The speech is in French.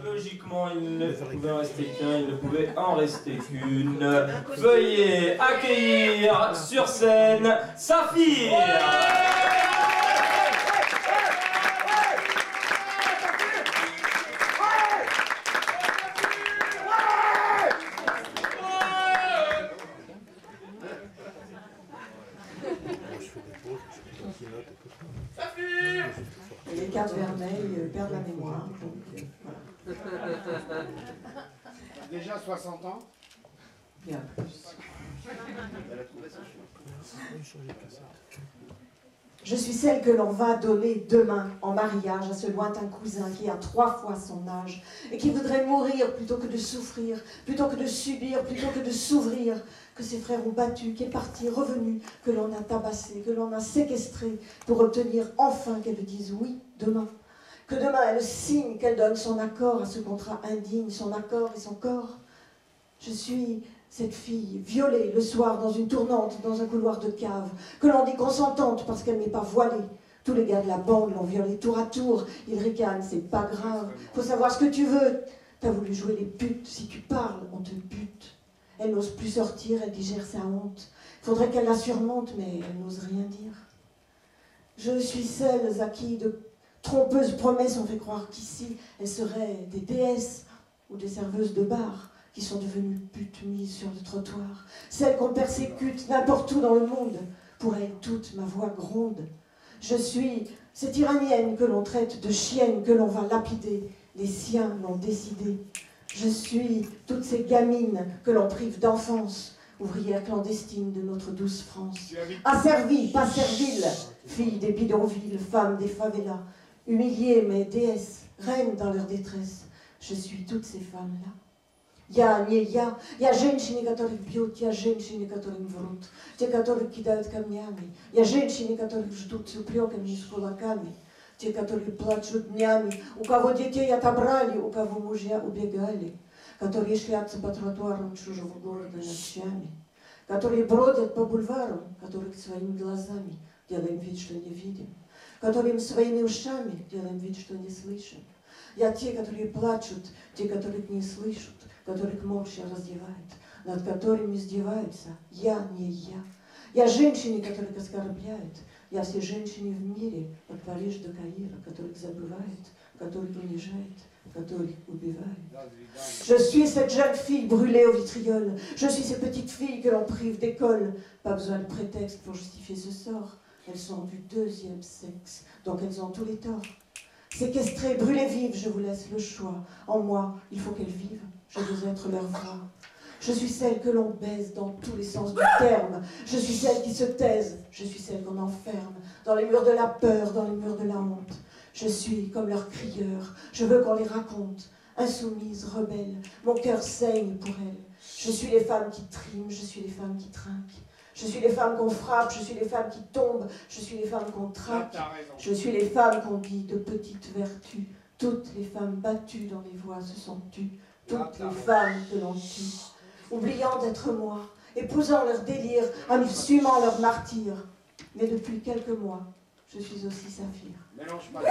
Logiquement, il ne pouvait en rester qu'un, il ne pouvait en rester qu'une. Veuillez accueillir sur scène Saphir. Les cartes vermeilles perdent la mémoire, donc voilà. Déjà 60 ans? Bien plus. Je suis celle que l'on va donner demain en mariage à ce lointain cousin qui a 3 fois son âge et qui voudrait mourir plutôt que de souffrir, plutôt que de subir, plutôt que de s'ouvrir, que ses frères ont battu, qui est parti, revenu, que l'on a tabassé, que l'on a séquestré pour obtenir enfin qu'elle dise oui demain. Que demain elle signe, qu'elle donne son accord à ce contrat indigne, son accord et son corps. Je suis cette fille violée le soir dans une tournante, dans un couloir de cave, que l'on dit consentante parce qu'elle n'est pas voilée. Tous les gars de la bande l'ont violée tour à tour. Ils ricanent, c'est pas grave. Faut savoir ce que tu veux. T'as voulu jouer les putes. Si tu parles, on te bute. Elle n'ose plus sortir, elle digère sa honte. Faudrait qu'elle la surmonte, mais elle n'ose rien dire. Je suis celle à qui de trompeuses promesses ont fait croire qu'ici, elles seraient des déesses ou des serveuses de bar qui sont devenues putes mises sur le trottoir. Celles qu'on persécute n'importe où dans le monde. Pour elles toutes, ma voix gronde. Je suis cette iranienne que l'on traite de chienne, que l'on va lapider. Les siens l'ont décidé. Je suis toutes ces gamines que l'on prive d'enfance, ouvrières clandestines de notre douce France. Asservies, pas serviles, filles des bidonvilles, femmes des favelas, humiliées mais déesses, reines dans leur détresse. Je suis toutes ces femmes-là. Я женщины, которых бьют, я женщины, которым врут, те, которых кидают камнями, я женщины, которых ждут с упреками и с кулаками, те, которые плачут днями, у кого детей отобрали, у кого мужья убегали, которые шлятся по тротуарам чужого города ночами, которые бродят по бульварам, которых своими глазами делаем вид, что не видим, которым своими ушами делаем вид, что не слышим. Я те, которые плачут, те, которых не слышат, которых молча раздевают, над которыми издеваются. Я не я. Я женщины, которых оскорбляют. Я все женщины в мире, от Парижа до Каира, которых забывают, которых унижают, которых убивают. Je suis cette jeune fille brûlée au vitriol. Je suis ces petites filles que l'on prive d'école. Pas besoin de prétexte pour justifier ce sort. Elles sont du deuxième sexe, donc elles ont tous les torts. Séquestrées, brûlées vives, je vous laisse le choix. En moi, il faut qu'elles vivent. Je veux être leur voix. Je suis celle que l'on baise dans tous les sens du terme. Je suis celle qui se taise. Je suis celle qu'on enferme dans les murs de la peur, dans les murs de la honte. Je suis comme leurs crieurs. Je veux qu'on les raconte. Insoumise, rebelle, mon cœur saigne pour elles. Je suis les femmes qui triment, je suis les femmes qui trinquent. Je suis les femmes qu'on frappe, je suis les femmes qui tombent, je suis les femmes qu'on traque. Je suis les femmes qu'on dit de petites vertus. Toutes les femmes battues dans les voies se sont tues. Toutes les femmes que l'on tue. Oubliant d'être moi, épousant leur délire, assumant leur martyre. Mais depuis quelques mois, je suis aussi Saphir. Mélange pas.